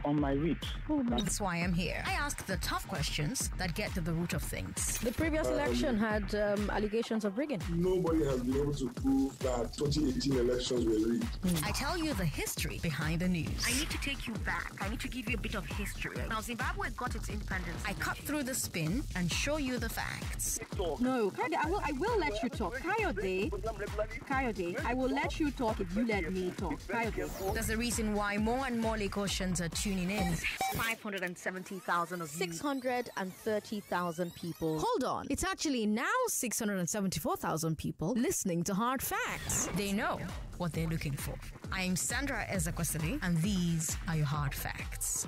on my read. That's why I'm here. I ask the tough questions that get to the root of things. The previous election had allegations of rigging. Nobody has been able to prove that 2018 elections were rigged. I tell you the history behind the news. I need to take you back. I need to give you a bit of history. Now, Zimbabwe got its independence. I cut through the spin and show you the facts. No, Kayode, I will let you talk. Kayode, I will let you talk if you let me talk. Kayode. There's a reason why more and more Lagosians are tuning in. 570,000 of 630,000 people. Hold on. It's actually now 674,000 people listening to Hard Facts. They know what they're looking for. I'm Sandra Ezekwesili, and these are your Hard Facts.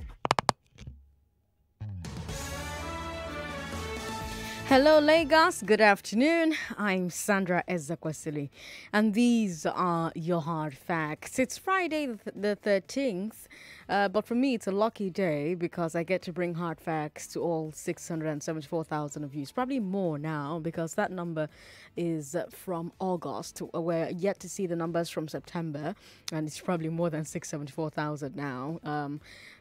Hello, Lagos. Good afternoon. I'm Sandra Ezekwesili, and these are your hard facts. It's Friday the 13th, but for me, it's a lucky day because I get to bring hard facts to all 674,000 of you. It's probably more now because that number is from August. We're yet to see the numbers from September, and it's probably more than 674,000 now.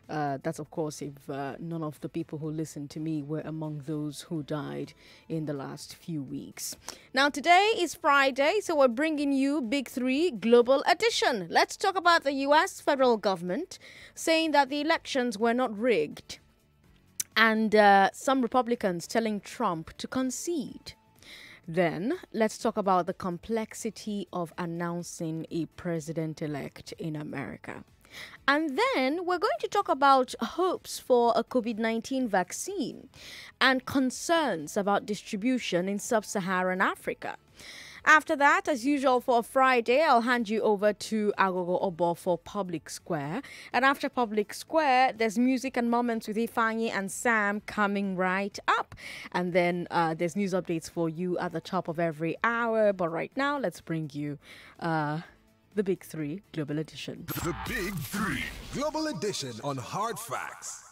That's, of course, if none of the people who listened to me were among those who died in the last few weeks. Now, today is Friday, so we're bringing you Big Three Global Edition. Let's talk about the U.S. federal government saying that the elections were not rigged, and some Republicans telling Trump to concede. Then, let's talk about the complexity of announcing a president-elect in America. And then we're going to talk about hopes for a COVID-19 vaccine and concerns about distribution in Sub-Saharan Africa. After that, as usual for Friday, I'll hand you over to Agogo Obo for Public Square. And after Public Square, there's music and moments with Ifeanyi and Sam coming right up. And then there's news updates for you at the top of every hour. But right now, let's bring you the Big Three Global Edition. The Big Three Global Edition on Hard Facts.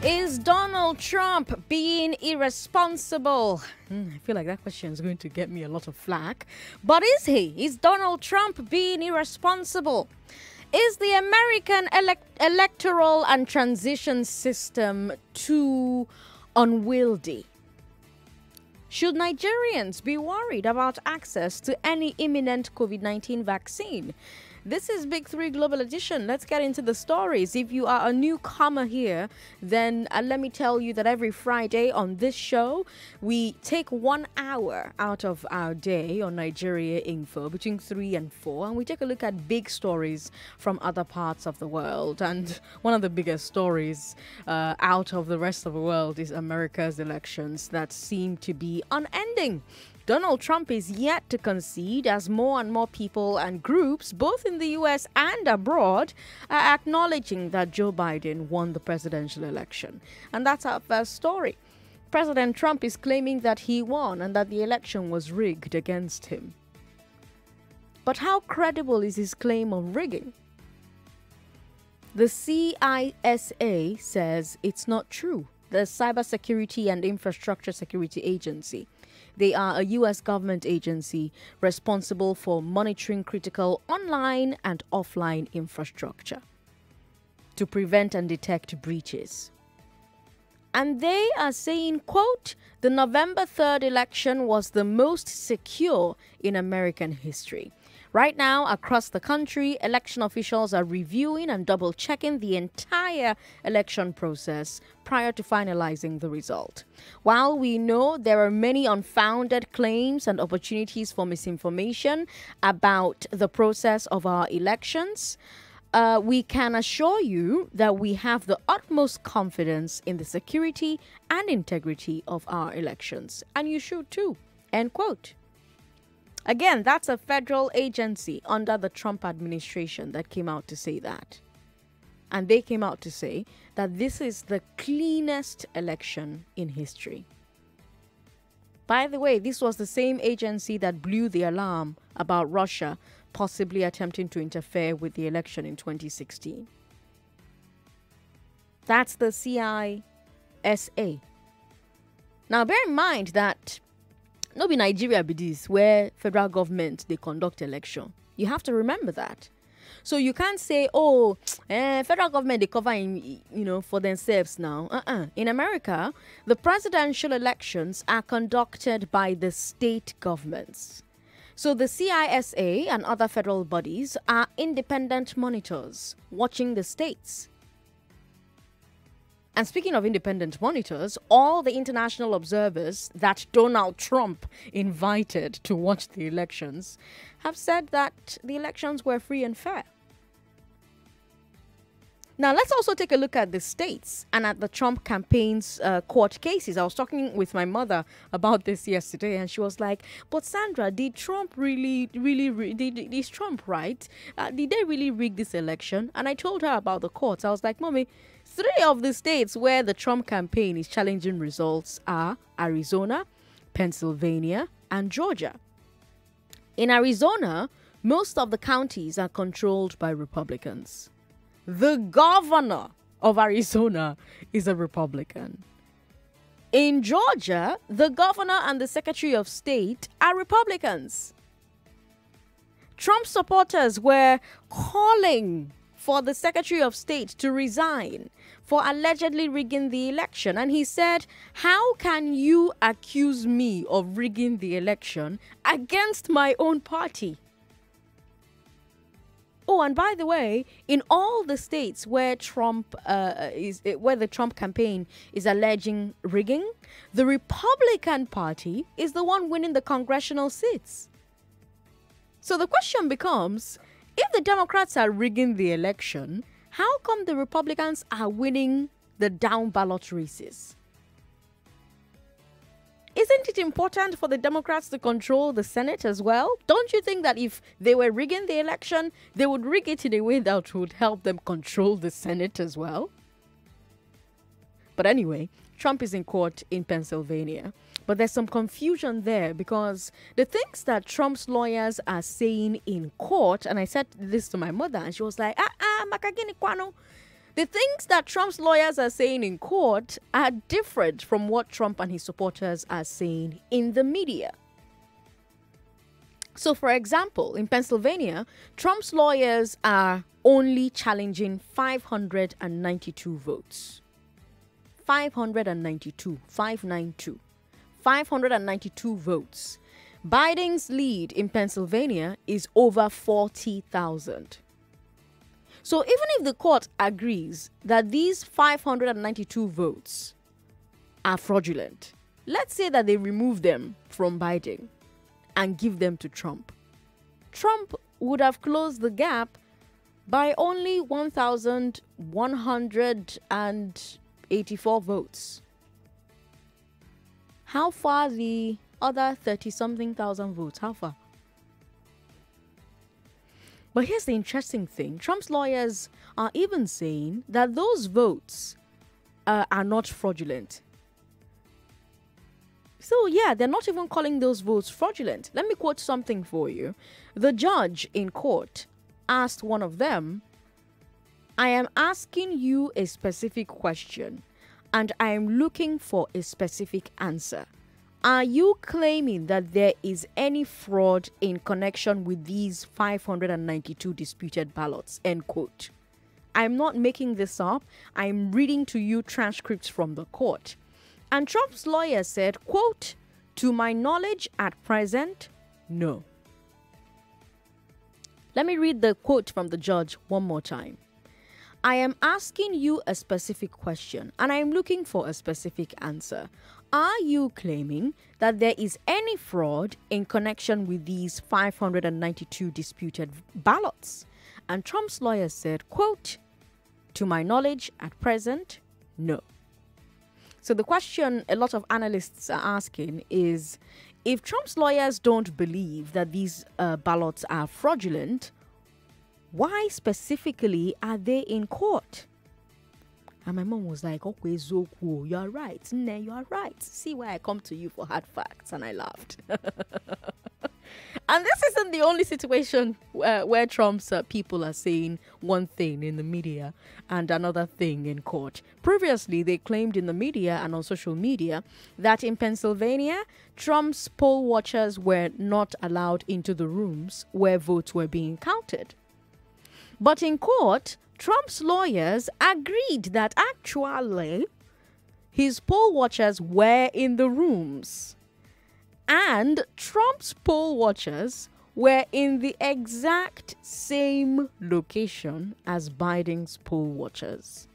Is Donald Trump being irresponsible? I feel like that question is going to get me a lot of flack. But is he? Is Donald Trump being irresponsible? Is the American electoral and transition system too unwieldy? Should Nigerians be worried about access to any imminent COVID-19 vaccine? This is Big Three Global Edition. Let's get into the stories. If you are a newcomer here, then let me tell you that every Friday on this show, we take 1 hour out of our day on Nigeria Info between 3 and 4, and we take a look at big stories from other parts of the world. And one of the biggest stories out of the rest of the world is America's elections that seem to be unending. Donald Trump is yet to concede as more and more people and groups, both in the U.S. and abroad, are acknowledging that Joe Biden won the presidential election. And that's our first story. President Trump is claiming that he won and that the election was rigged against him. But how credible is his claim of rigging? The CISA says it's not true. The Cybersecurity and Infrastructure Security Agency. They are a U.S. government agency responsible for monitoring critical online and offline infrastructure to prevent and detect breaches. And they are saying, quote, the November 3rd election was the most secure in American history. Right now, across the country, election officials are reviewing and double-checking the entire election process prior to finalizing the result. While we know there are many unfounded claims and opportunities for misinformation about the process of our elections, we can assure you that we have the utmost confidence in the security and integrity of our elections. And you should too. End quote. Again, that's a federal agency under the Trump administration that came out to say that. And they came out to say that this is the cleanest election in history. By the way, this was the same agency that blew the alarm about Russia possibly attempting to interfere with the election in 2016. That's the CISA. Now, bear in mind that no be Nigeria be this, where federal government, they conduct election. You have to remember that. So you can't say, oh, federal government, they cover for themselves now. In America, the presidential elections are conducted by the state governments. So the CISA and other federal bodies are independent monitors watching the states. And speaking of independent monitors, all the international observers that Donald Trump invited to watch the elections have said that the elections were free and fair. Now, let's also take a look at the states and at the Trump campaign's court cases. I was talking with my mother about this yesterday, and she was like, but Sandra, did Trump is Trump right? Did they really rig this election? And I told her about the courts. I was like, Mommy, 3 of the states where the Trump campaign is challenging results are Arizona, Pennsylvania, and Georgia. In Arizona, most of the counties are controlled by Republicans. The governor of Arizona is a Republican. In Georgia, the governor and the Secretary of State are Republicans. Trump supporters were calling for the Secretary of State to resign for allegedly rigging the election. And he said, how can you accuse me of rigging the election against my own party? Oh, and by the way, in all the states where where the Trump campaign is alleging rigging, the Republican Party is the one winning the congressional seats. So the question becomes, if the Democrats are rigging the election, how come the Republicans are winning the down ballot races? Isn't it important for the Democrats to control the Senate as well? Don't you think that if they were rigging the election, they would rig it in a way that would help them control the Senate as well? But anyway, Trump is in court in Pennsylvania. But there's some confusion there because the things that Trump's lawyers are saying in court, and I said this to my mother, and she was like, makagini kwano. The things that Trump's lawyers are saying in court are different from what Trump and his supporters are saying in the media. So, for example, in Pennsylvania, Trump's lawyers are only challenging 592 votes. 592, 592. 592 votes. Biden's lead in Pennsylvania is over 40,000. So even if the court agrees that these 592 votes are fraudulent, let's say that they remove them from Biden and give them to Trump, Trump would have closed the gap by only 1,184 votes. How far the other 30-something thousand votes? How far? But here's the interesting thing. Trump's lawyers are even saying that those votes are not fraudulent. So, yeah, they're not even calling those votes fraudulent. Let me quote something for you. The judge in court asked one of them, I am asking you a specific question, and I am looking for a specific answer. Are you claiming that there is any fraud in connection with these 592 disputed ballots? End quote. I'm not making this up. I'm reading to you transcripts from the court. And Trump's lawyer said, quote, to my knowledge at present, no. Let me read the quote from the judge one more time. I am asking you a specific question, and I am looking for a specific answer. Are you claiming that there is any fraud in connection with these 592 disputed ballots? And Trump's lawyer said, quote, to my knowledge at present, no. So the question a lot of analysts are asking is, if Trump's lawyers don't believe that these ballots are fraudulent, why specifically are they in court? And my mom was like, okay, Zoku, you're right. You're right. See why I come to you for hard facts. And I laughed. And this isn't the only situation where Trump's people are saying one thing in the media and another thing in court. Previously, they claimed in the media and on social media that in Pennsylvania, Trump's poll watchers were not allowed into the rooms where votes were being counted. But in court, Trump's lawyers agreed that actually his poll watchers were in the rooms. And Trump's poll watchers were in the exact same location as Biden's poll watchers.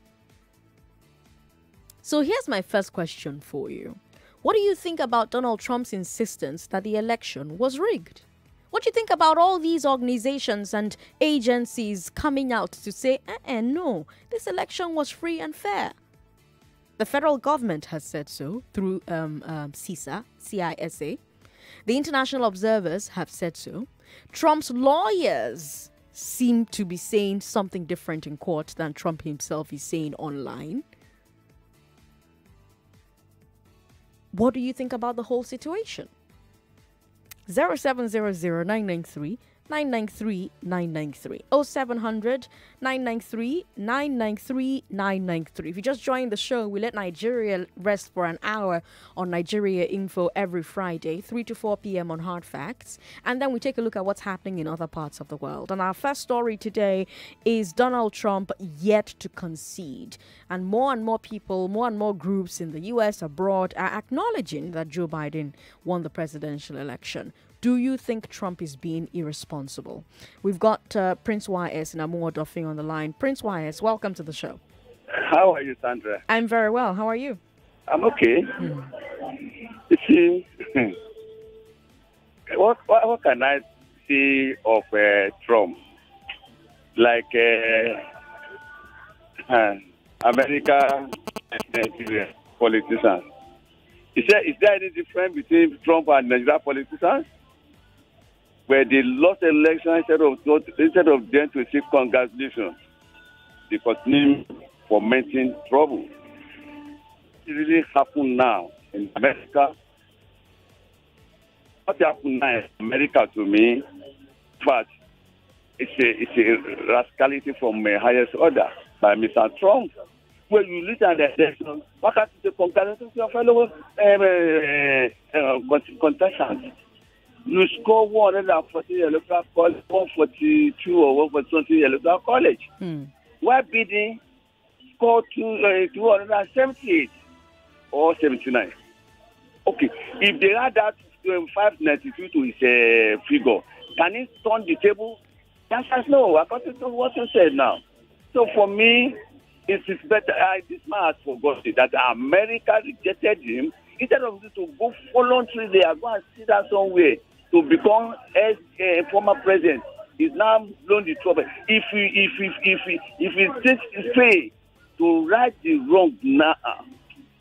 So here's my first question for you. What do you think about Donald Trump's insistence that the election was rigged? What do you think about all these organizations and agencies coming out to say, no, this election was free and fair? The federal government has said so through CISA. The international observers have said so. Trump's lawyers seem to be saying something different in court than Trump himself is saying online. What do you think about the whole situation? 0700-993-993-993 0700 993 993 993. If you just joined the show, we let Nigeria rest for an hour on Nigeria Info every Friday, 3 to 4 p.m. on Hard Facts. And then we take a look at what's happening in other parts of the world. And our first story today is Donald Trump yet to concede. And more people, more and more groups in the U.S., abroad, are acknowledging that Joe Biden won the presidential election. Do you think Trump is being irresponsible? We've got Prince YS and Amuwa Duffing on the line. Prince YS, welcome to the show. How are you, Sandra? I'm very well. How are you? I'm okay. You see, what can I say of Trump? Like American Nigerian politicians. Is there any difference between Trump and Nigerian politicians? Where they lost the election instead of them to say congratulations, they continue fomenting trouble. It really happened now in America. What happened now in America to me, but it's a rascality from the highest order by Mr. Trump. When you look at the election, why can't you say congratulations to your fellow contestants? You score 140 electoral college, 142 or 120 electoral college. Why Biden score 278 or 79? Okay, if they add that 592 to his figure, can he turn the table? The answer is no, according to what you said now. So for me, it is better. This man has forgotten that America rejected him. Instead of to go voluntarily, they are going to sit down somewhere to become a former president. He's now blown the trouble. If he takes his pay to right the wrong now,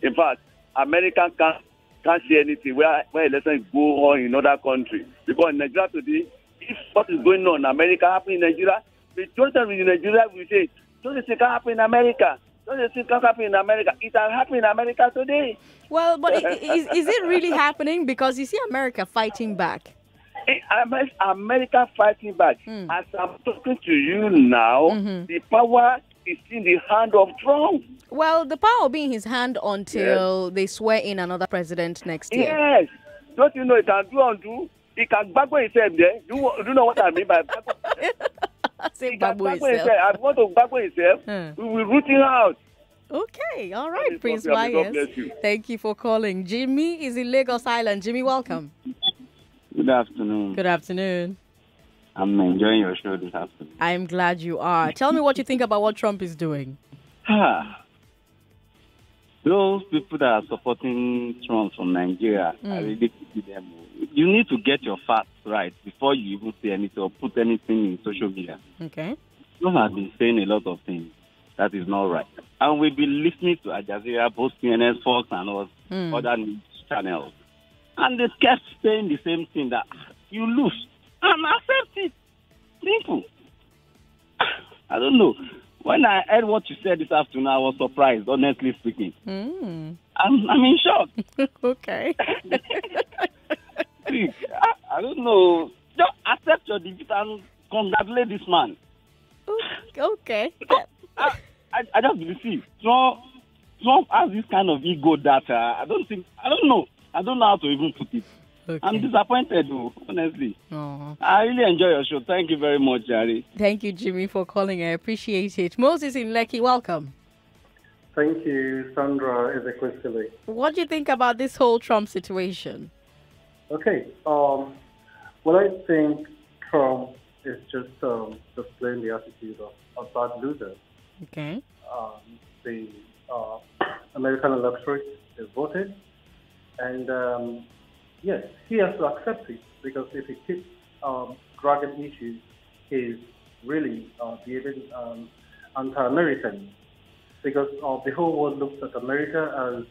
in fact, America can't say anything where elections go on in other countries. Because in Nigeria today, if what is going on in America happen in Nigeria, the total in Nigeria will say, don't it happen in America? Don't it happen in America? It has happened in America today. Well, but is it really happening? Because you see America fighting back. America fighting back. As I'm talking to you now, the power is in the hand of Trump. Well, the power will be in his hand until they swear in another president next year. Yes. Don't you know it can do undo? He can backward himself there. Do you know what I mean by backward? Say backward himself. I want to backward himself. We will root him out. Okay, all right, Prince Myers. Thank you for calling. Jimmy is in Lagos Island. Jimmy, welcome. Good afternoon. Good afternoon. I'm enjoying your show this afternoon. I'm glad you are. Tell me what you think about what Trump is doing. Those people that are supporting Trump from Nigeria, I really pity them. You need to get your facts right before you even say anything or put anything in social media. Okay. Trump has been saying a lot of things that is not right. And we've been listening to Al Jazeera, both CNN, Fox, and other news channels. And they kept saying the same thing, that you lose. And accept it. Simple. I don't know. When I heard what you said this afternoon, I was surprised, honestly speaking. I'm in shock. Okay. I don't know. Just accept your defeat and congratulate this man. Okay. I just believe Trump has this kind of ego that I don't know how to even put it. Okay. I'm disappointed, though, honestly. Oh. I really enjoy your show. Thank you very much, Jerry. Thank you, Jimmy, for calling. I appreciate it. Moses in Lekki, welcome. Thank you, Sandra Ezekwesili. What do you think about this whole Trump situation? Okay. Well, I think Trump is just displaying the attitude of a bad loser. Okay. The American electorate is voted, and yes, he has to accept it, because if he keeps dragging issues, he's really behaving anti-American. Because the whole world looks at America as,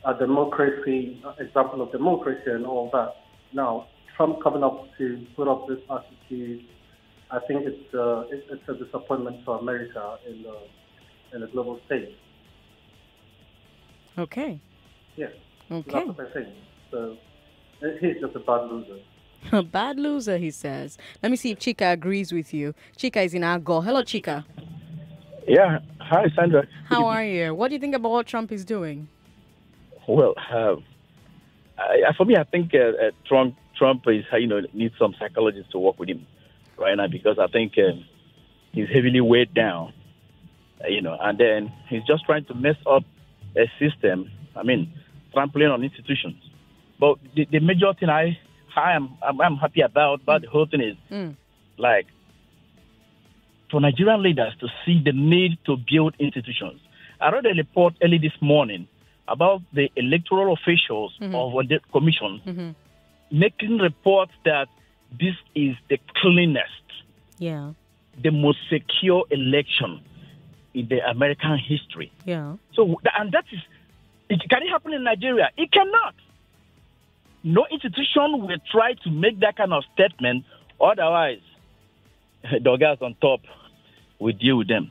a democracy, example of democracy and all that. Now, Trump coming up to put up this attitude, I think it's a disappointment for America in the global stage. Okay. Yes. Okay. That's what I think. So he's just a bad loser. A bad loser, he says. Let me see if Chika agrees with you. Chika is in Agor. Hello, Chika. Yeah. Hi, Sandra. How are you? What do you think about what Trump is doing? Well, for me, I think Trump is, needs some psychologists to work with him right now, because I think he's heavily weighed down, and then he's just trying to mess up a system. Trampling on institutions. But the major thing I'm happy about the whole thing is, for Nigerian leaders to see the need to build institutions. I read a report early this morning about the electoral officials of the commission making reports that this is the cleanest, the most secure election in the American history. Yeah. So, and that is, can it happen in Nigeria? It cannot. No institution will try to make that kind of statement. Otherwise, the guys on top will deal with them.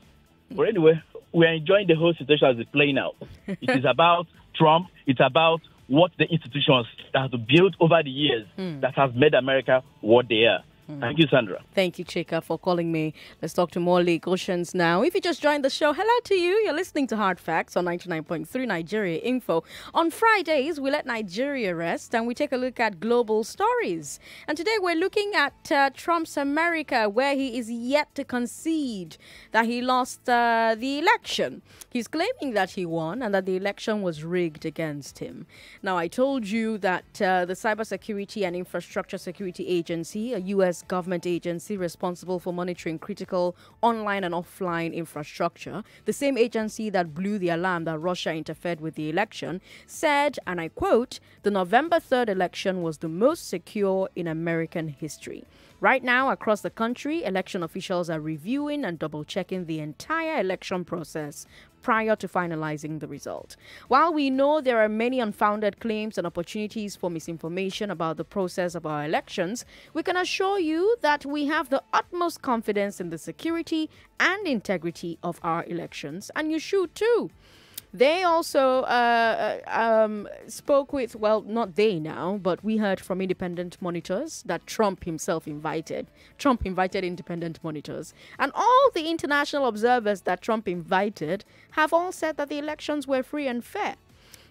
But anyway, we are enjoying the whole situation as it's playing out. It is about Trump. It's about what the institutions that have built over the years that have made America what they are. Thank you, Sandra. Thank you, Chika, for calling me. Let's talk to more legal questions now. If you just joined the show, hello to you. You're listening to Hard Facts on 99.3 Nigeria Info. On Fridays, we let Nigeria rest and we take a look at global stories. And today we're looking at Trump's America, where he is yet to concede that he lost the election. He's claiming that he won and that the election was rigged against him. Now, I told you that the Cybersecurity and Infrastructure Security Agency, a U.S. government agency responsible for monitoring critical online and offline infrastructure, the same agency that blew the alarm that Russia interfered with the election, said, and I quote, "The November 3rd election was the most secure in American history." Right now, across the country, election officials are reviewing and double-checking the entire election process prior to finalizing the result. While we know there are many unfounded claims and opportunities for misinformation about the process of our elections, we can assure you that we have the utmost confidence in the security and integrity of our elections, and you should too. They also spoke with, well, not they now, but we heard from independent monitors that Trump himself invited. Trump invited independent monitors. And all the international observers that Trump invited have all said that the elections were free and fair.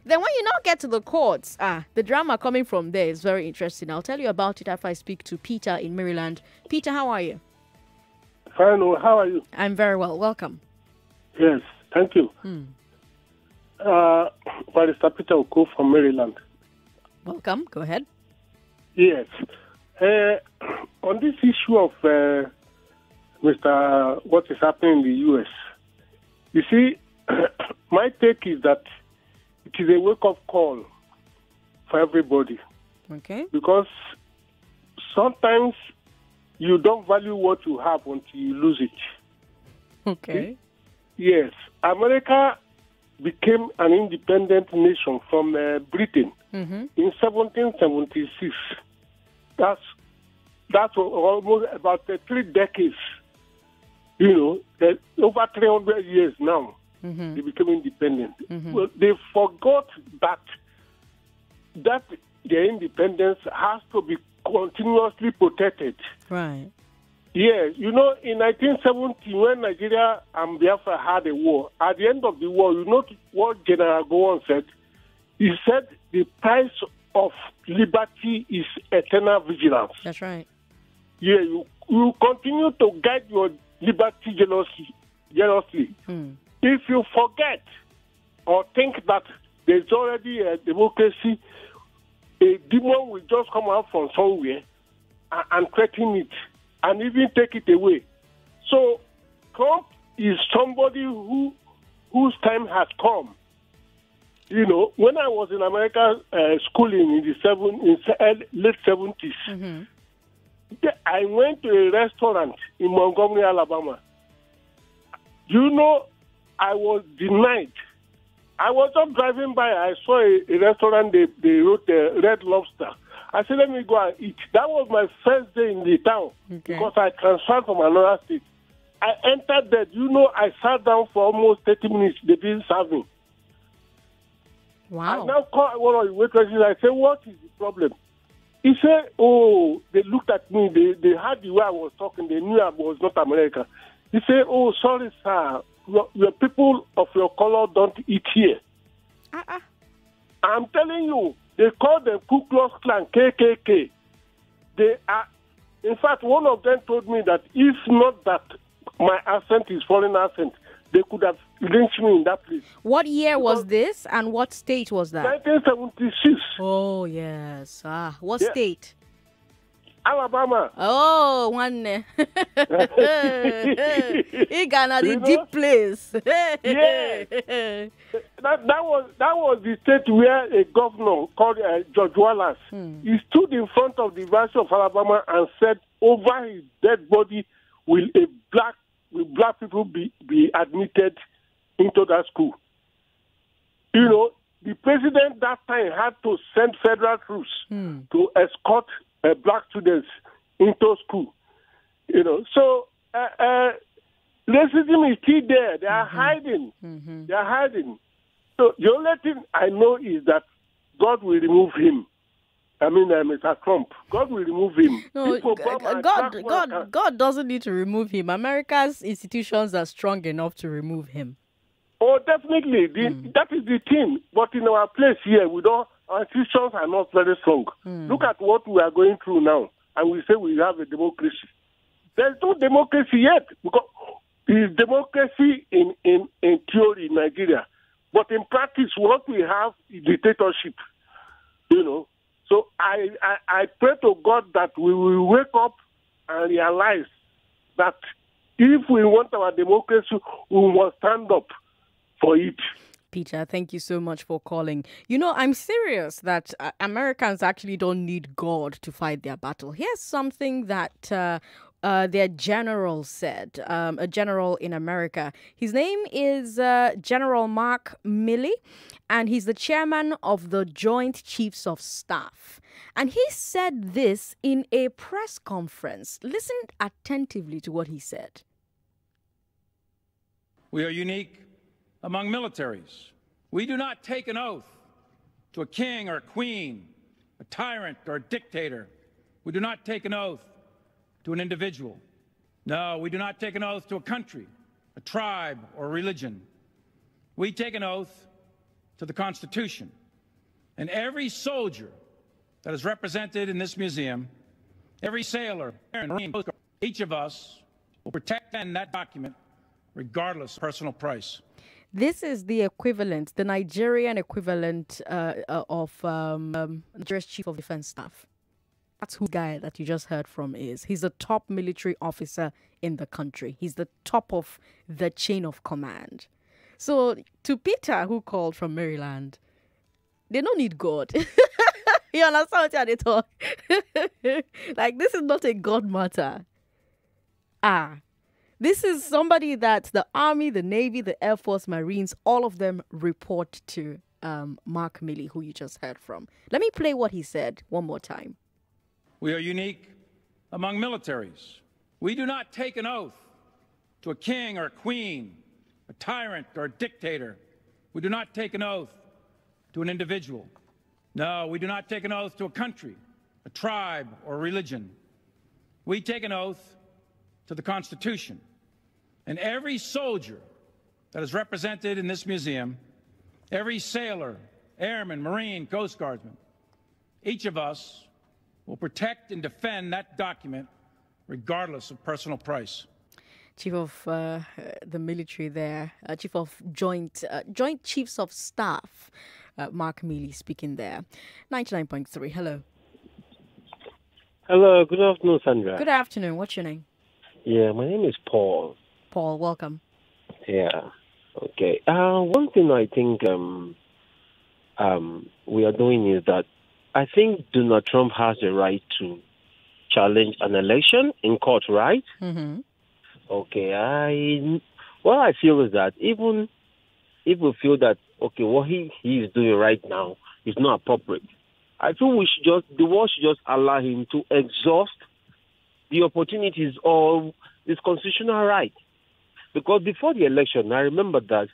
Then when you now get to the courts, the drama coming from there is very interesting. I'll tell you about it after I speak to Peter in Maryland. Peter, how are you? Fine. How are you? I'm very well. Welcome. Yes, thank you. Barrister Peter Oko from Maryland. Welcome. Go ahead. Yes. On this issue of what is happening in the U.S., you see, my take is that it is a wake-up call for everybody. Okay. Because sometimes you don't value what you have until you lose it. Okay. Yes. America became an independent nation from Britain in 1776. That's almost about 3 decades. Over 300 years now, they became independent. Well, they forgot that their independence has to be continuously protected. Right. Yes, in 1970, when Nigeria and Biafra had a war, at the end of the war, you know what General Gowon said? He said the price of liberty is eternal vigilance. That's right. Yeah, you continue to guide your liberty jealously. If you forget or think that there's already a democracy, a demon will just come out from somewhere and threaten it and even take it away. So Trump is somebody whose time has come. When I was in America schooling in the late 70s, I went to a restaurant in Montgomery, Alabama. I was denied. I was just driving by. I saw a restaurant. They wrote Red Lobster. I said, let me go and eat. That was my first day in the town because I transferred from another state. I entered there. I sat down for almost 30 minutes. They didn't serve me. Wow. I now called one of the waitresses. I said, what is the problem? He said, oh, they looked at me. They heard the way I was talking. They knew I was not American. He said, oh, sorry, sir. Your people of your color don't eat here. I'm telling you, they call them Ku Klux Klan, KKK. They are, in fact, one of them told me that if not that my accent is foreign accent, they could have lynched me in that place. What year was this and what state was that? 1976. Oh, yes. What state? Alabama. Oh, one. He got a deep place. Yeah. That was the state where a governor called George Wallace, he stood in front of the University of Alabama and said, over his dead body will black people be admitted into that school. The president that time had to send federal troops to escort black students into school. So racism is still there. They are hiding. They are hiding. So the only thing I know is that God will remove him. I mean, Mr. Trump. God will remove him. No, God doesn't need to remove him. America's institutions are strong enough to remove him. Oh, definitely. That is the thing. But in our place here, our institutions are not very strong. Look at what we are going through now, and we say we have a democracy. There's no democracy yet, because it's democracy in theory in Nigeria. But in practice, what we have is dictatorship. So I pray to God that we will wake up and realize that if we want our democracy, we must stand up for it. Peter, thank you so much for calling. I'm serious that Americans actually don't need God to fight their battle. Here's something that their general said, a general in America. His name is General Mark Milley, and he's the chairman of the Joint Chiefs of Staff. And he said this in a press conference. Listen attentively to what he said. We are unique among militaries. We do not take an oath to a king or a queen, a tyrant or a dictator. We do not take an oath to an individual. No, we do not take an oath to a country, a tribe, or a religion. We take an oath to the Constitution. And every soldier that is represented in this museum, every sailor, Marine, each of us will protect that document regardless of personal price. This is the equivalent, the Nigerian equivalent of Nigeria's Chief of Defense Staff. That's who the guy that you just heard from is. He's a top military officer in the country. He's the top of the chain of command. So to Peter, who called from Maryland, they don't need God. You understand what they talk? Like, this is not a God matter. This is somebody that the Army, the Navy, the Air Force, Marines, all of them report to Mark Milley, who you just heard from. Let me play what he said one more time. We are unique among militaries. We do not take an oath to a king or a queen, a tyrant or a dictator. We do not take an oath to an individual. No, we do not take an oath to a country, a tribe, or religion. We take an oath to the Constitution. And every soldier that is represented in this museum, every sailor, airman, Marine, Coast Guardsman, each of us will protect and defend that document regardless of personal price. Chief of the military there, Chief of Joint Chiefs of Staff, Mark Mealy speaking there. 99.3, hello. Hello, good afternoon, Sandra. Good afternoon, what's your name? Yeah, my name is Paul. Paul, welcome. Yeah, okay. One thing I think we are doing is that I think Donald Trump has the right to challenge an election in court, right? Mm-hmm. Okay, what I feel is that even if we feel that, okay, what he is doing right now is not appropriate, I feel the world should just allow him to exhaust the opportunities of his constitutional right. Because before the election, I remember that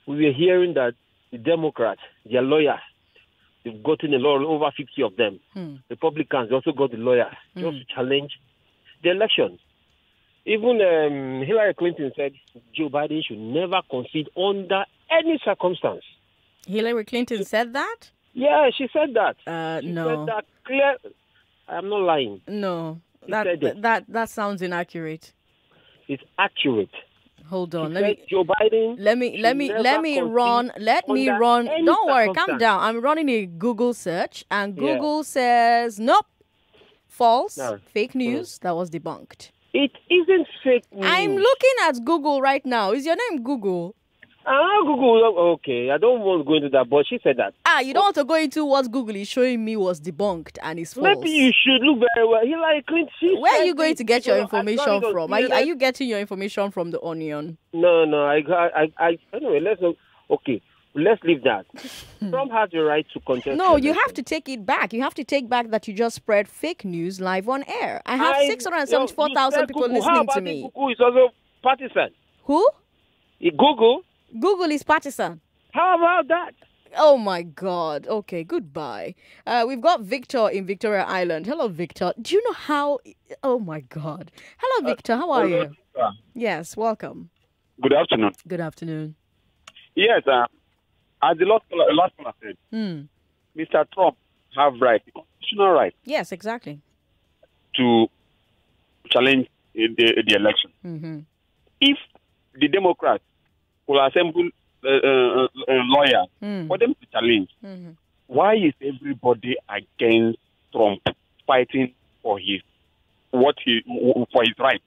we were hearing that the Democrats, their lawyers, they've gotten a lot, over 50 of them. Republicans also got the lawyers just to challenge the election. Even Hillary Clinton said Joe Biden should never concede under any circumstance. Hillary Clinton said that? Yeah, she said that. No. She said that clear. I'm not lying. No, that sounds inaccurate. It's accurate. Hold on. Joe Biden. Let me run. Don't worry, calm down. I'm running a Google search, and Google says nope, false, fake news. That was debunked. It isn't fake news. I'm looking at Google right now. Is your name Google? Google. Okay, I don't want to go into that, but she said that. You don't want to go into what Google is showing me was debunked and is false. Maybe you should look very well. Hillary Clinton. Where are you going to get your information from? Are you getting your information from the Onion? No. Anyway, let's leave that. Trump has the right to contest. No, you have to take it back. You have to take back that you just spread fake news live on air. I have 674,000 people listening to me. Google is also partisan. Who? Google. Google is partisan. How about that? Oh my God. Okay, goodbye. We've got Victor in Victoria Island. Hello, Victor. Do you know how... Oh my God. Hello, Victor. How are you? Yes, welcome. Good afternoon. Good afternoon. Yes, as the last caller said, Mr. Trump have right, constitutional right. Yes, exactly. To challenge the election. Mm-hmm. If the Democrats will assemble lawyers for them to challenge, why is everybody against Trump fighting for his right?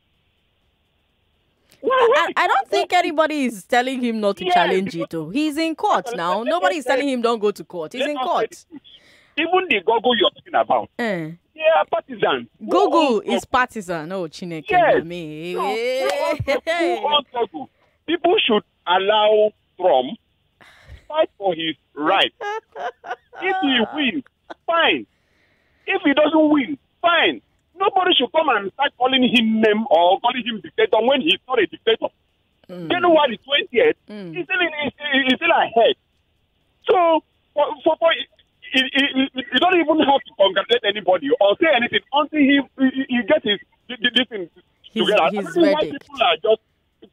I don't think anybody is telling him not to challenge it. He's in court now. Nobody is telling him don't go to court. He's in court. Even the Google you're talking about, they are partisan. Google is partisan. Oh, Chineke. Yes. Me. People should allow Trump fight for his right. If he wins, fine. If he doesn't win, fine. Nobody should come and start calling him name or calling him dictator when he's not a dictator. January 20th, he's still ahead. So, you don't even have to congratulate anybody or say anything until he gets this thing together. His verdict.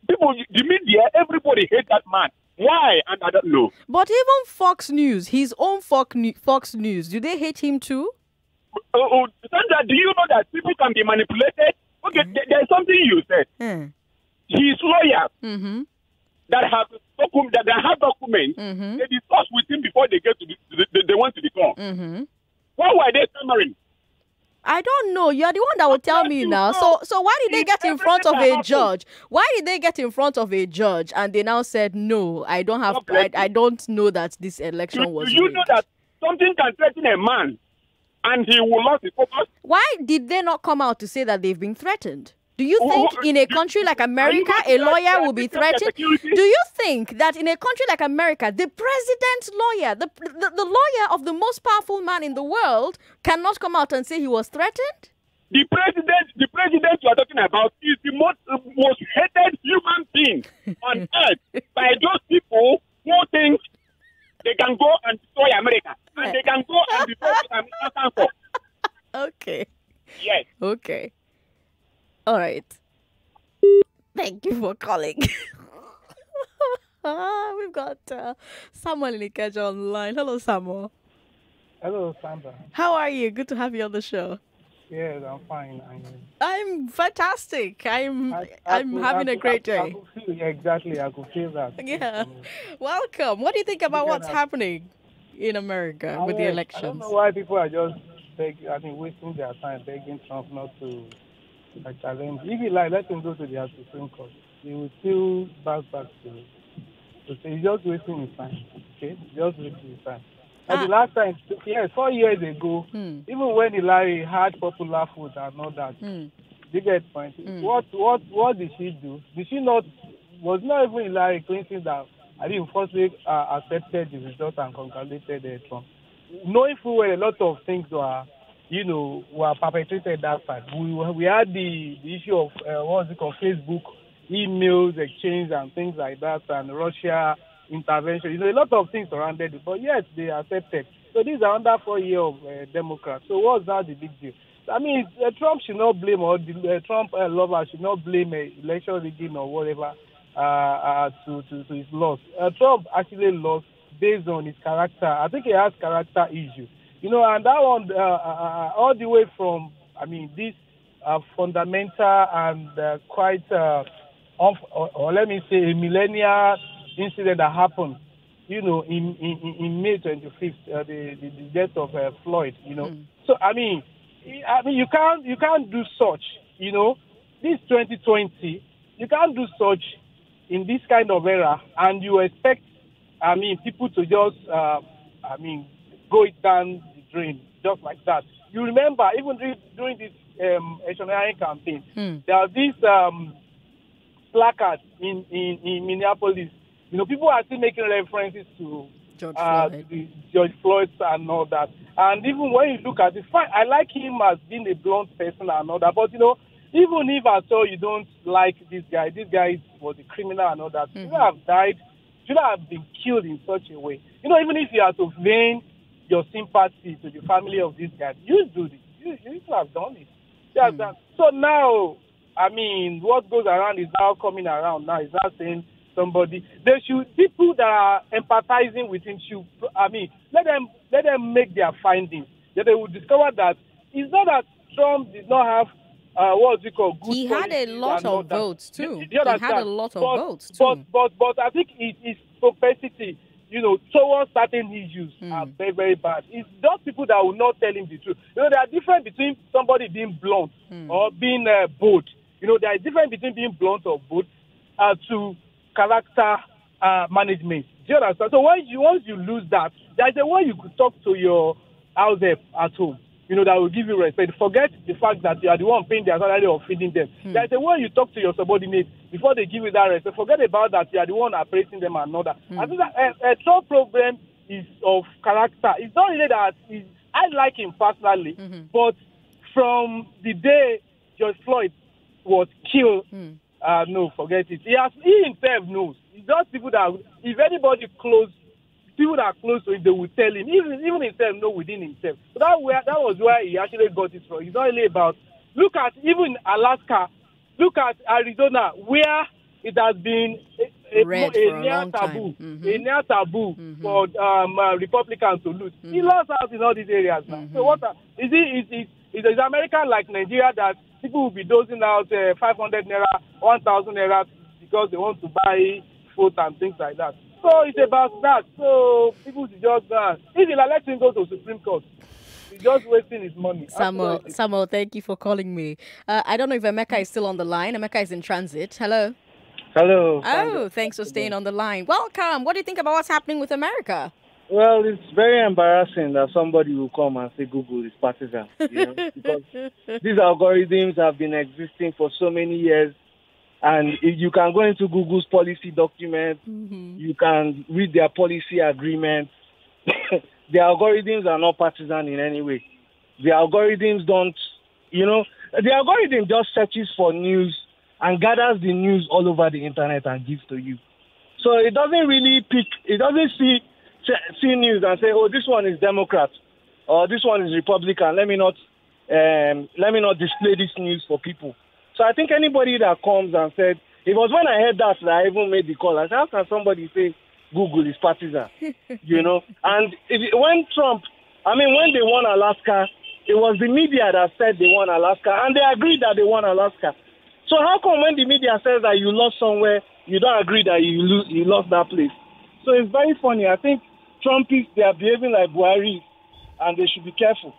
The media, everybody hates that man. Why? And I don't know. But even Fox News, his own Fox News, do they hate him too? Sandra, do you know that people can be manipulated? Okay, there's something you said. His lawyer that have documents, they discuss with him before they get to they went to the court. Why were they stammering? I don't know. You're the one that will tell me now. So why did they get in front of a judge? Why did they get in front of a judge and they now said no? I don't know that this election was rigged. You know that something can threaten a man and he will lose his focus. Why did they not come out to say that they've been threatened? Do you think in a country like America, a lawyer will be threatened? Do you think that in a country like America, the president's lawyer, the lawyer of the most powerful man in the world, cannot come out and say he was threatened? The president you are talking about is the most hated human being on earth by those people who think they can go and destroy America. And they can go right. Thank you for calling. We've got Samuel in Ikeja on the line. Hello, Samuel. Hello, Sandra. How are you? Good to have you on the show. Yes, I'm fine. I'm fantastic. I'm having a great day. I could feel, exactly. I could feel that. Yeah. Welcome. What do you think about what's happening in America with the elections? I don't know why people are just wasting their time begging Trump not to challenge. If he let him go to the Supreme Court. He will still bounce back to say he's just wasting his time. Okay? Just wasting his time. And the last time, 4 years ago, even when Hillary had popular vote and all that, you get point. What did she do? Did she not? Was not even Hillary Clinton that firstly accepted the result and congratulated Trump, knowing full well a lot of things were perpetrated that time. We had the issue of Facebook, emails exchange and things like that, and Russia intervention. A lot of things surrounded it, but yes, they accepted. So these are under 4 years of Democrats. So what's now the big deal? I mean, Trump should not blame, or the Trump lovers should not blame election rigging or whatever to his loss. Trump actually lost based on his character. I think he has character issues. And that one, all the way from, this fundamental and quite, or let me say, a millennial incident that happened, in May 25th, the death of Floyd, So, you can't do such, this 2020, you can't do such in this kind of era, and you expect, people to just, go it down the drain, just like that. You remember, even during this electioneering campaign, there are these placards in Minneapolis. People are still making references to George Floyd and all that. And even when you look at it, fine, I like him as being a blunt person and all that. But, even if at all you don't like this guy was a criminal and all that, he should have died, should have been killed in such a way. Even if you are to vein your sympathy to the family of this guy, you do this. You should have done it. So now, what goes around is now coming around now. Is now saying somebody, people that are empathizing with him should, let them make their findings. That they will discover that it's not that Trump did not have good he had a lot of votes too. He had a lot of votes too. But I think his propensity, towards certain issues are very, very bad. It's those people that will not tell him the truth. There are difference between somebody being blunt or being bold. There is difference between being blunt or bold to character management. Do you understand? So once you lose that, there is a way you could talk to your house at home. That will give you respect. Forget the fact that you are the one paying their salary or feeding them. There's a way you talk to your subordinates before they give you that respect. Forget about that you are the one operating them and all that. I think that a Trump problem is of character. It's not really that I like him personally, but from the day George Floyd was killed, no, forget it. He himself knows. It's just people that, if anybody people that are close to him, they will tell him. Even himself know within himself. So that was where he actually got it from. It's not really about. Look at even Alaska. Look at Arizona, where it has been a near taboo, a near taboo for Republicans to lose. He lost out in all these areas now. So what is America like Nigeria that people will be dosing out 500 naira, 1,000 naira because they want to buy food and things like that. So it's about that. So people should just if you let him go to Supreme Court, he's just wasting his money. Samuel, thank you for calling me. I don't know if Emeka is still on the line. Emeka is in transit. Hello. Hello. Oh, thanks for staying on the line. Welcome. What do you think about what's happening with America? Well, it's very embarrassing that somebody will come and say Google is partisan. Because these algorithms have been existing for so many years. And if you can go into Google's policy document, you can read their policy agreement. The algorithms are not partisan in any way. The algorithms don't, the algorithm just searches for news and gathers the news all over the internet and gives to you. So it doesn't really it doesn't see news and say, oh, this one is Democrat or this one is Republican. Let me not display this news for people. So I think anybody that comes and said, it was when I heard that I even made the call. I said, how can somebody say Google is partisan? And when they won Alaska, it was the media that said they won Alaska, and they agreed that they won Alaska. So how come when the media says that you lost somewhere, you don't agree that you lost that place? So it's very funny. I think Trumpists, they are behaving like Buhari, and they should be careful.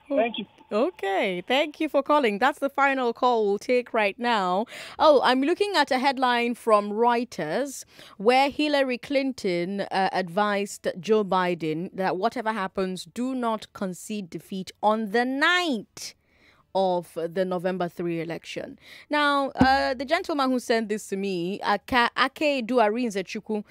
Thank you. Okay, thank you for calling. That's the final call we'll take right now. Oh, I'm looking at a headline from Reuters where Hillary Clinton advised Joe Biden that whatever happens, do not concede defeat on the night of the November 3 election. Now, the gentleman who sent this to me, Ake Duarinzechuku,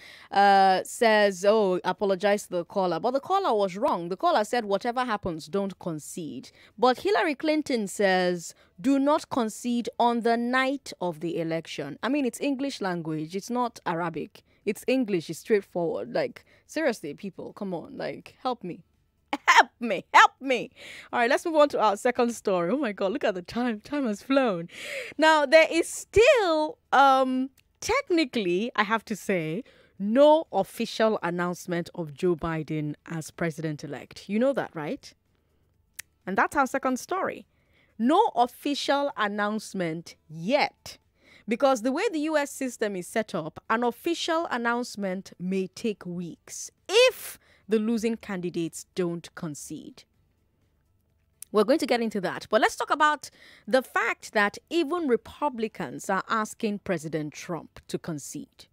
says, apologize to the caller. But the caller was wrong. The caller said, whatever happens, don't concede. But Hillary Clinton says, do not concede on the night of the election. I mean, it's English language. It's not Arabic. It's English. It's straightforward. Like, seriously, people, come on. Like, help me. Help me. All right, let's move on to our second story. Oh my God, look at the time. Time has flown. Now, there is still, technically, I have to say, no official announcement of Joe Biden as president-elect. You know that, right? And that's our second story. No official announcement yet. Because the way the U.S. system is set up, an official announcement may take weeks if the losing candidates don't concede. We're going to get into that. But let's talk about the fact that even Republicans are asking President Trump to concede.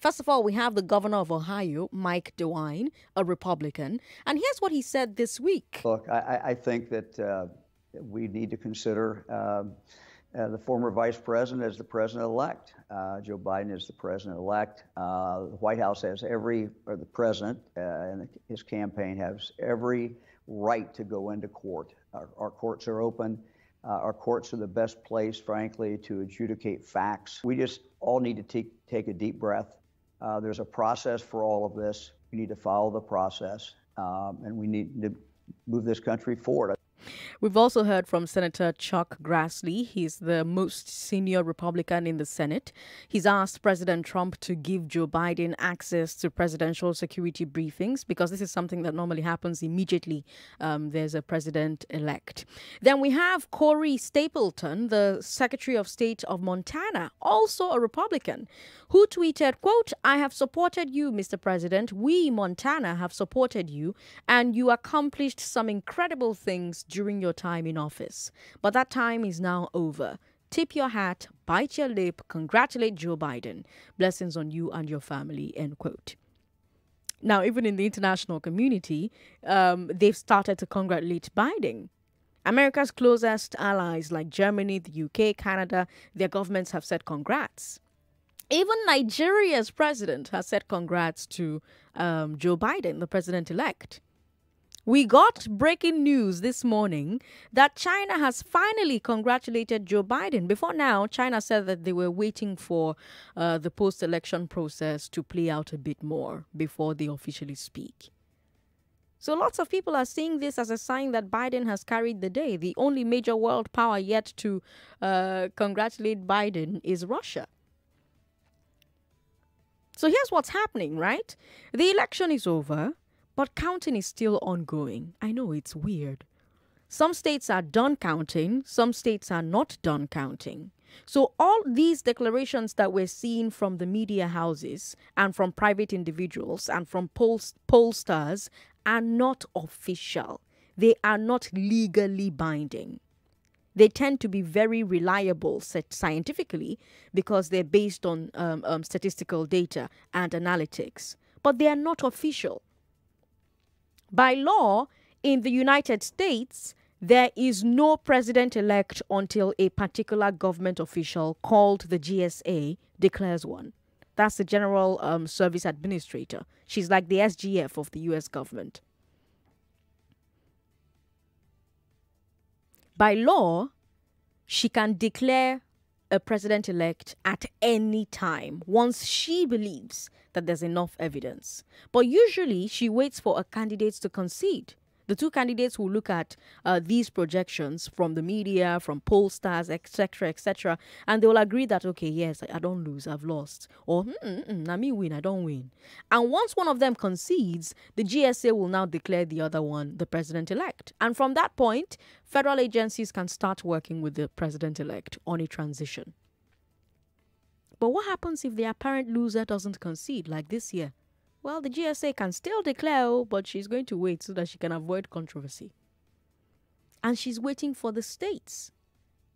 First of all, we have the governor of Ohio, Mike DeWine, a Republican. And here's what he said this week. Look, I think that we need to consider the former vice president as the president-elect. Joe Biden is the president-elect. The White House has the president and his campaign has every right to go into court. Our courts are open. Our courts are the best place, frankly, to adjudicate facts. We just all need to take a deep breath. There's a process for all of this. We need to follow the process, and we need to move this country forward. We've also heard from Senator Chuck Grassley. He's the most senior Republican in the Senate. He's asked President Trump to give Joe Biden access to presidential security briefings because this is something that normally happens immediately there's a president-elect. Then we have Corey Stapleton, the Secretary of State of Montana, also a Republican, who tweeted, quote, "I have supported you, Mr. President. We, Montana, have supported you, and you accomplished some incredible things during your time in office. But that time is now over. Tip your hat, bite your lip, congratulate Joe Biden. Blessings on you and your family," end quote. Now, even in the international community, they've started to congratulate Biden. America's closest allies like Germany, the UK, Canada, their governments have said congrats. Even Nigeria's president has said congrats to Joe Biden, the president-elect. We got breaking news this morning that China has finally congratulated Joe Biden. Before now, China said that they were waiting for the post-election process to play out a bit more before they officially speak. So lots of people are seeing this as a sign that Biden has carried the day. The only major world power yet to congratulate Biden is Russia. So here's what's happening, right? The election is over, but counting is still ongoing. I know it's weird. Some states are done counting, some states are not done counting. So all these declarations that we're seeing from the media houses and from private individuals and from pollsters are not official. They are not legally binding. They tend to be very reliable scientifically because they're based on statistical data and analytics, but they are not official. By law, in the United States, there is no president-elect until a particular government official called the GSA declares one. That's the General Service Administrator. She's like the SGF of the U.S. government. By law, she can declare a president-elect at any time once she believes that there's enough evidence. But usually, she waits for a candidate to concede. The two candidates will look at these projections from the media, from pollsters, etc., and they will agree that, okay, yes, I don't lose, I've lost. Or, na me win, I don't win. And once one of them concedes, the GSA will now declare the other one the president-elect. And from that point, federal agencies can start working with the president-elect on a transition. But what happens if the apparent loser doesn't concede, like this year? Well, the GSA can still declare, but she's going to wait so that she can avoid controversy. And she's waiting for the states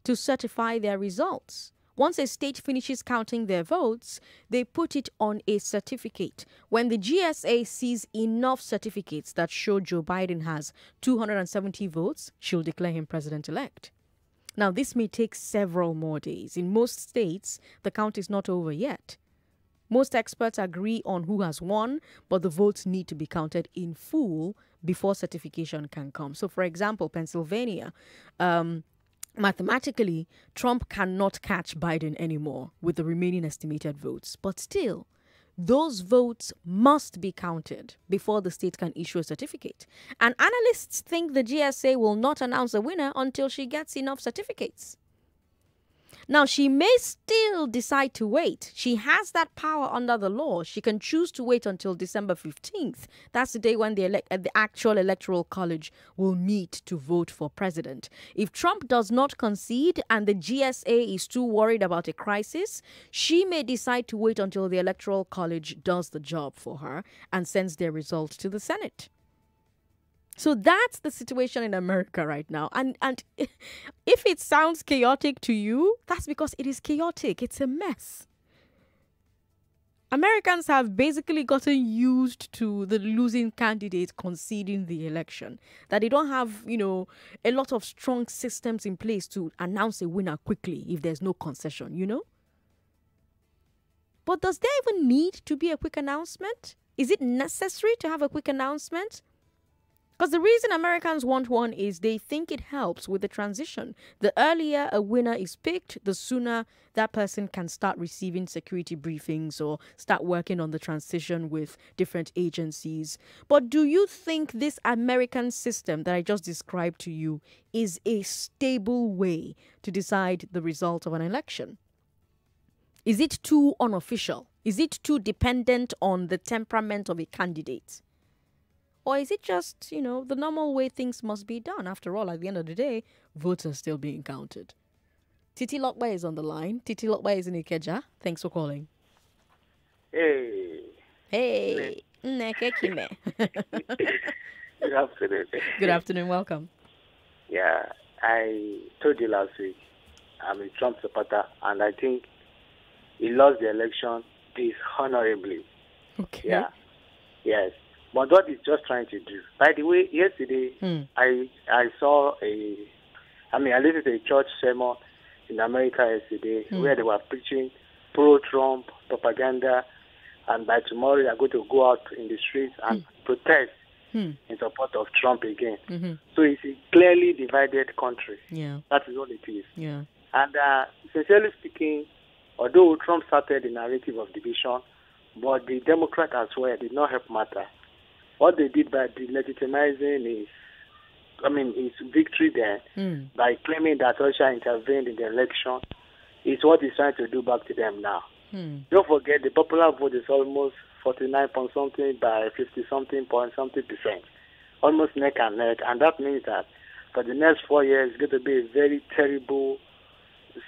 to certify their results. Once a state finishes counting their votes, they put it on a certificate. When the GSA sees enough certificates that show Joe Biden has 270 votes, she'll declare him president-elect. Now, this may take several more days. In most states, the count is not over yet. Most experts agree on who has won, but the votes need to be counted in full before certification can come. So, for example, Pennsylvania, mathematically, Trump cannot catch Biden anymore with the remaining estimated votes. But still, those votes must be counted before the state can issue a certificate. And analysts think the GSA will not announce a winner until she gets enough certificates. Now, she may still decide to wait. She has that power under the law. She can choose to wait until December 15th. That's the day when the actual electoral college will meet to vote for president. If Trump does not concede and the GSA is too worried about a crisis, she may decide to wait until the electoral college does the job for her and sends their results to the Senate. So that's the situation in America right now. And if it sounds chaotic to you, that's because it is chaotic. It's a mess. Americans have basically gotten used to the losing candidate conceding the election. That they don't have, a lot of strong systems in place to announce a winner quickly if there's no concession, But does there even need to be a quick announcement? Is it necessary to have a quick announcement? Because the reason Americans want one is they think it helps with the transition. The earlier a winner is picked, the sooner that person can start receiving security briefings or start working on the transition with different agencies. But do you think this American system that I just described to you is a stable way to decide the result of an election? Is it too unofficial? Is it too dependent on the temperament of a candidate? Or is it just, the normal way things must be done? After all, at the end of the day, votes are still being counted. Titi Lokba is on the line. Titi Lokba is in Ikeja. Thanks for calling. Hey. Hey. Good afternoon. Good afternoon. Welcome. Yeah, I told you last week, I'm a Trump supporter, and I think he lost the election dishonorably. Okay. Yeah. Yes. But what he's just trying to do. By the way, yesterday, I listened to a church sermon in America yesterday where they were preaching pro-Trump propaganda, and by tomorrow they are going to go out in the streets and protest in support of Trump again. So it's a clearly divided country. Yeah. That is all it is. Yeah. And sincerely speaking, although Trump started the narrative of division, but the Democrat as well did not help matter. What they did by delegitimizing his victory there, by claiming that Russia intervened in the election, is what he's trying to do back to them now. Don't forget, the popular vote is almost 49 point something by 50 something point something %, almost neck and neck, and that means that for the next 4 years, it's going to be a very terrible,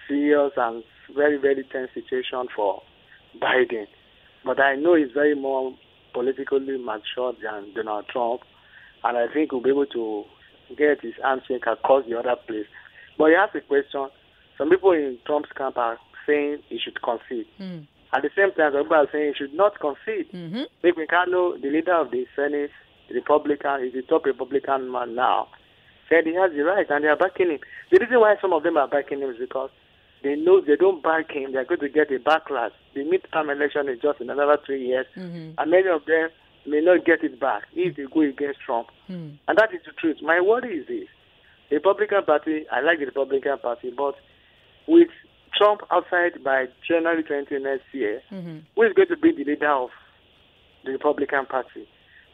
serious, and very, very tense situation for Biden. But I know he's very more politically mature than Donald Trump, and I think we'll be able to get his handshake across the other place. But he has a question. Some people in Trump's camp are saying he should concede. At the same time, some people are saying he should not concede. Mick McConnell, the leader of the Senate, Republican, is the top Republican man now, said he has the right, and they are backing him. The reason why some of them are backing him is because they know they don't back him, they're going to get a backlash. The midterm election is just in another 3 years, and many of them may not get it back if they go against Trump. And that is the truth. My worry is this. The Republican Party, I like the Republican Party, but with Trump outside by January 20 next year, who is going to be the leader of the Republican Party?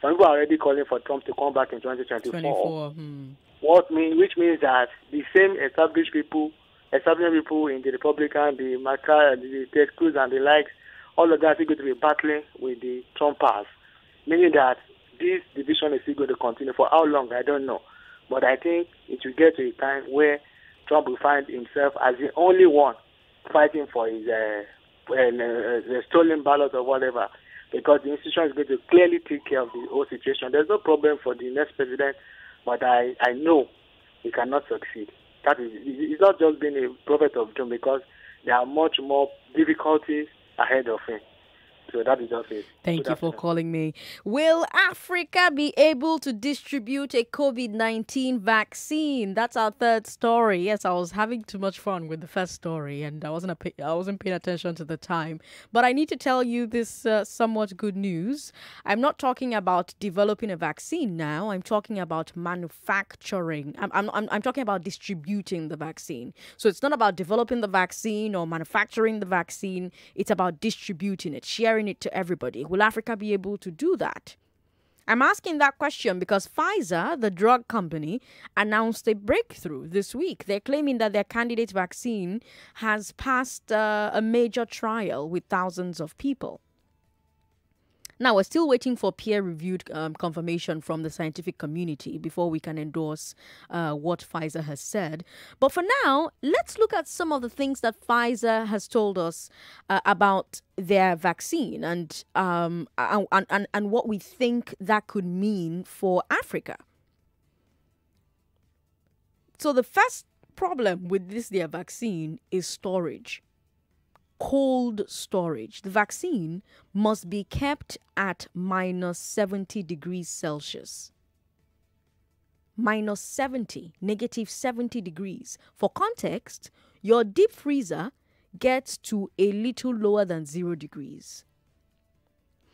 some people are already calling for Trump to come back in 2024. Which means that the same established people in the Republican, the Ted Cruz and the likes, all of that are going to be battling with the Trumpers, meaning that this division is still going to continue. For how long, I don't know. But I think it will get to a time where Trump will find himself as the only one fighting for his stolen ballot or whatever, because the institution is going to clearly take care of the whole situation. There's no problem for the next president, but I know he cannot succeed. That is, it's not just being a prophet of doom, because there are much more difficulties ahead of him. So that is just it. Thank you for calling me. Will Africa be able to distribute a COVID-19 vaccine? That's our third story. Yes, I was having too much fun with the first story, and I wasn't paying attention to the time. But I need to tell you this somewhat good news. I'm not talking about developing a vaccine now. I'm talking about manufacturing. I'm talking about distributing the vaccine. So it's not about developing the vaccine or manufacturing the vaccine. It's about distributing it, sharing it to everybody. Will Africa be able to do that? I'm asking that question because Pfizer, the drug company, announced a breakthrough this week. They're claiming that their candidate vaccine has passed a major trial with thousands of people. Now, we're still waiting for peer-reviewed confirmation from the scientific community before we can endorse what Pfizer has said. But for now, let's look at some of the things that Pfizer has told us about their vaccine and what we think that could mean for Africa. So the first problem with their vaccine is storage. Cold storage. The vaccine must be kept at minus 70 degrees Celsius. Minus 70, negative 70 degrees. For context, your deep freezer gets to a little lower than 0 degrees.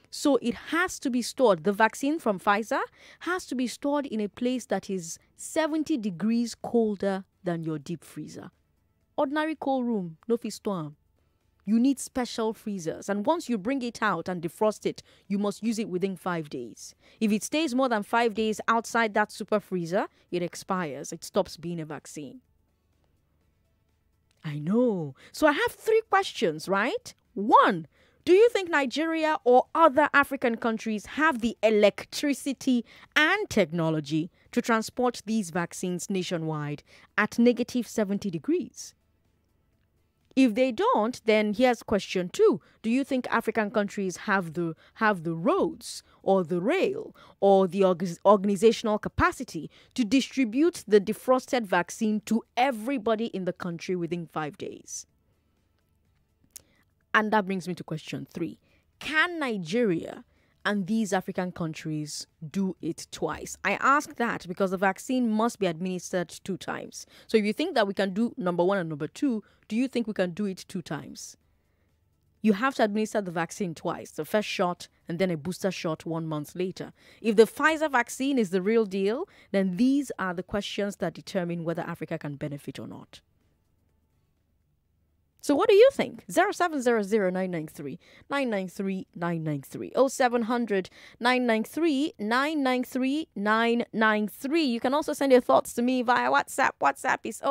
So it has to be stored. The vaccine from Pfizer has to be stored in a place that is 70 degrees colder than your deep freezer. Ordinary cold room, no fit storm. You need special freezers, and once you bring it out and defrost it, you must use it within 5 days. If it stays more than 5 days outside that super freezer, it expires. It stops being a vaccine. I know. So I have 3 questions, right? 1, do you think Nigeria or other African countries have the electricity and technology to transport these vaccines nationwide at negative 70 degrees? If they don't, then here's question 2. Do you think African countries have the roads or the rail or the organizational capacity to distribute the defrosted vaccine to everybody in the country within 5 days? And that brings me to question 3. Can Nigeria and these African countries do it twice? I ask that because the vaccine must be administered 2 times. So if you think that we can do number 1 and number 2, do you think we can do it 2 times? You have to administer the vaccine twice, the first shot and then a booster shot 1 month later. If the Pfizer vaccine is the real deal, then these are the questions that determine whether Africa can benefit or not. So what do you think? 0700-993-993 993 0700-993-993. You can also send your thoughts to me via WhatsApp. WhatsApp is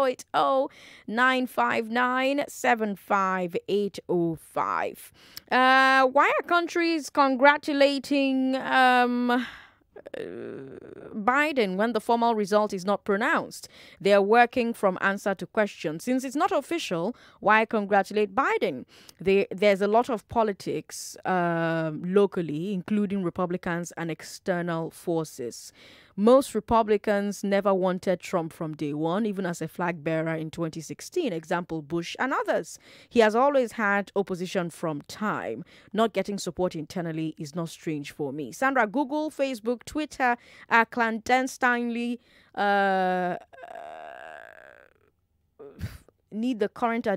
080-959-75805. Why are countries congratulating Biden when the formal result is not pronounced? They are working from answer to question. Since it's not official, why congratulate Biden? There's a lot of politics locally, including Republicans and external forces. Most Republicans never wanted Trump from day one, even as a flag bearer in 2016. Example, Bush and others. He has always had opposition from time. Not getting support internally is not strange for me. Sandra, Google, Facebook, Twitter are clandestinely need the current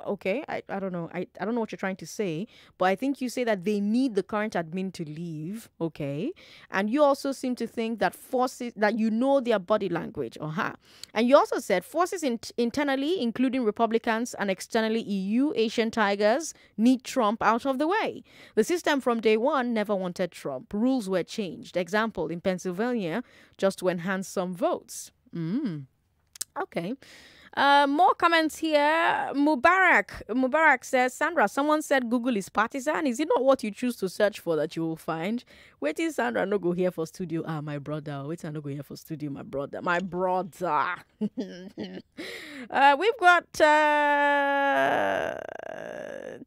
okay, I don't know. I don't know what you're trying to say, but I think you say that they need the current admin to leave, okay? And you also seem to think that forces, that you know their body language, and you also said forces internally, including Republicans, and externally EU, Asian tigers, need Trump out of the way. The system from day one never wanted Trump. Rules were changed. Example, in Pennsylvania, just to enhance some votes. Okay. More comments here. Mubarak says, Sandra, someone said Google is partisan. Is it not what you choose to search for that you will find? Wait till Sandra no go here for studio. My brother. Wait till I no go here for studio, my brother. My brother. We've got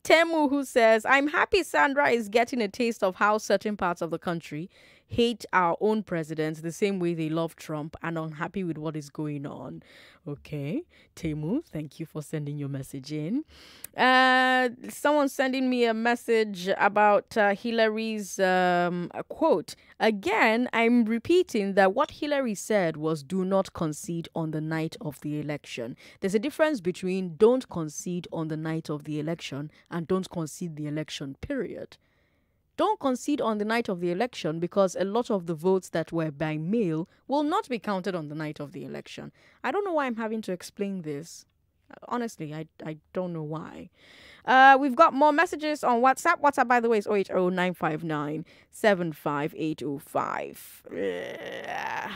Temu, who says, I'm happy Sandra is getting a taste of how certain parts of the country hate our own president the same way they love Trump and unhappy with what is going on. Okay, Temu, thank you for sending your message in. Someone sending me a message about Hillary's quote. Again, I'm repeating that what Hillary said was do not concede on the night of the election. There's a difference between don't concede on the night of the election and don't concede the election, period. Don't concede on the night of the election because a lot of the votes that were by mail will not be counted on the night of the election. I don't know why I'm having to explain this. Honestly, I don't know why. We've got more messages on WhatsApp. WhatsApp, by the way, is 080-959-75805.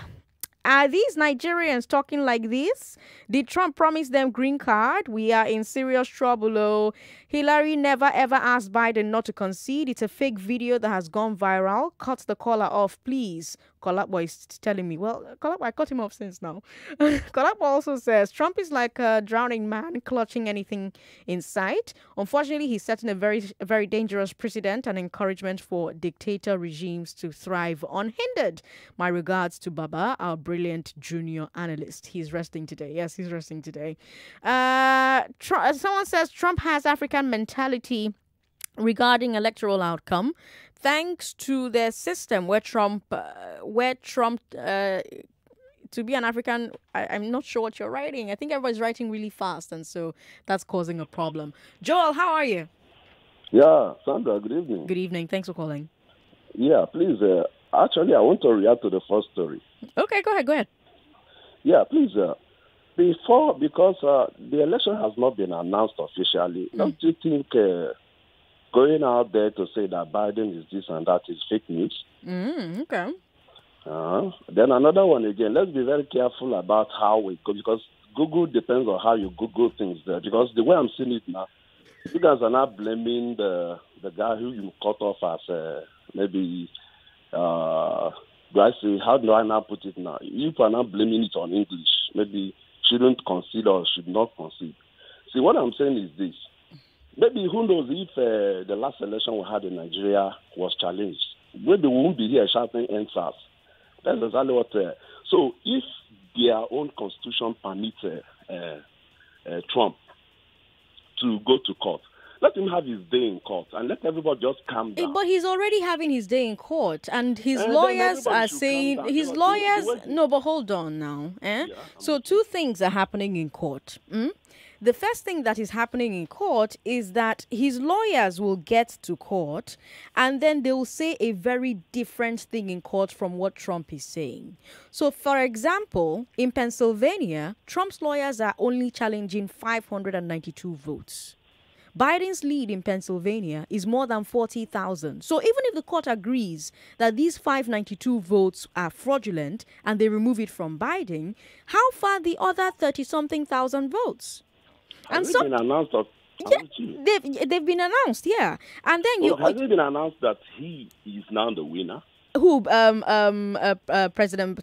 Are these Nigerians talking like this? Did Trump promise them green card? We are in serious trouble. Oh, Hillary never ever asked Biden not to concede. It's a fake video that has gone viral. Cut the caller off, please. Colapbo is telling me. Well, Colapbo, I cut him off since now. Colapbo also says, Trump is like a drowning man clutching anything in sight. Unfortunately, he's setting a very dangerous precedent and encouragement for dictator regimes to thrive unhindered. My regards to Baba, our brilliant junior analyst. He's resting today. Yes, he's resting today. Someone says Trump has African mentality regarding electoral outcome, thanks to their system where Trump to be an African, I'm not sure what you're writing. I think everybody's writing really fast, and so that's causing a problem. Joel, how are you? Yeah, Sandra, good evening. Good evening. Thanks for calling. Yeah, please. Actually, I want to react to the first story. Okay, go ahead. Yeah, please. Because the election has not been announced officially, don't you think going out there to say that Biden is this and that is fake news? Okay. Then another one again, let's be very careful about how we go, because Google depends on how you Google things there. Because the way I'm seeing it now, you guys are not blaming the guy who you cut off as maybe, how do I now put it now? You are not blaming it on English. Maybe shouldn't concede or should not concede. See, what I'm saying is this. Maybe who knows if the last election we had in Nigeria was challenged. Maybe we won't be here shouting answers. That's exactly what. So if their own constitution permits Trump to go to court, let him have his day in court and let everybody just calm down. But he's already having his day in court, and his lawyers are saying no, but hold on now. So two things are happening in court. The first thing that is happening in court is that his lawyers will get to court and then they will say a very different thing in court from what Trump is saying. So, for example, in Pennsylvania, Trump's lawyers are only challenging 592 votes. Biden's lead in Pennsylvania is more than 40,000. So even if the court agrees that these 592 votes are fraudulent and they remove it from Biden, how far the other 30-something thousand votes? Has it been announced? They've been announced, yeah. And then has it been announced that he is now the winner? Who? Vice President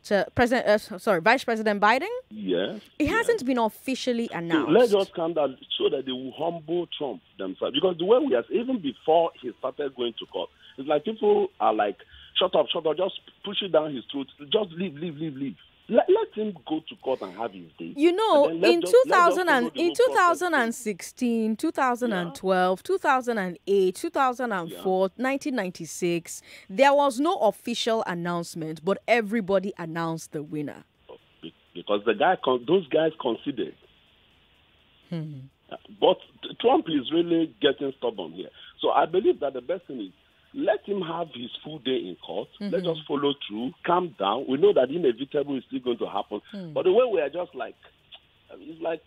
Biden? Yes. It hasn't been officially announced. So let's just calm down so that they will humble Trump themselves. Because the way we are, even before he started going to court, it's like people are like, shut up, just push it down his throat, just leave. Let him go to court and have his day. You know, in 2016, 2012, 2008, 2004, 1996, there was no official announcement, but everybody announced the winner. Because those guys considered. But Trump is really getting stubborn here. So I believe that the best thing is let him have his full day in court. Let us follow through, calm down. We know that inevitable is still going to happen. But the way we are just like, it's like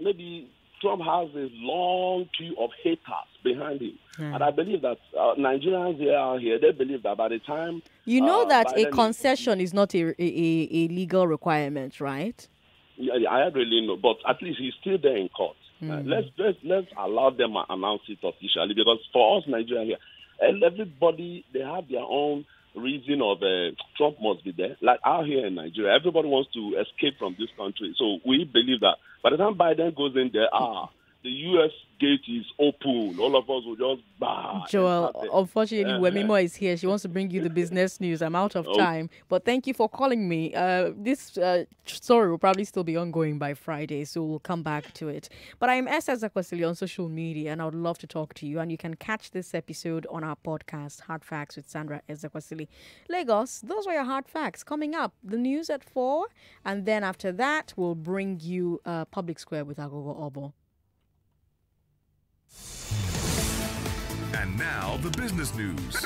maybe Trump has a long queue of haters behind him. And I believe that Nigerians here, they believe that by the time... You know that Biden a concession is not a legal requirement, right? Yeah, I really know, but at least he's still there in court. Let's allow them to announce it officially, because for us Nigerians here, and everybody, they have their own reason of Trump must be there. Like out here in Nigeria, everybody wants to escape from this country. So we believe that by the time Biden goes in there, the U.S. gate is open. All of us will just Joel, unfortunately, Wemimo is here. She wants to bring you the business news. I'm out of time. But thank you for calling me. This story will probably still be ongoing by Friday, so we'll come back to it. But I'm Sandra Ezekwesili on social media, and I would love to talk to you. And you can catch this episode on our podcast, Hard Facts with Sandra Ezekwesili. Lagos, those were your hard facts. Coming up, the news at 4. And then after that, we'll bring you Public Square with Agogo Obo. And now, the business news.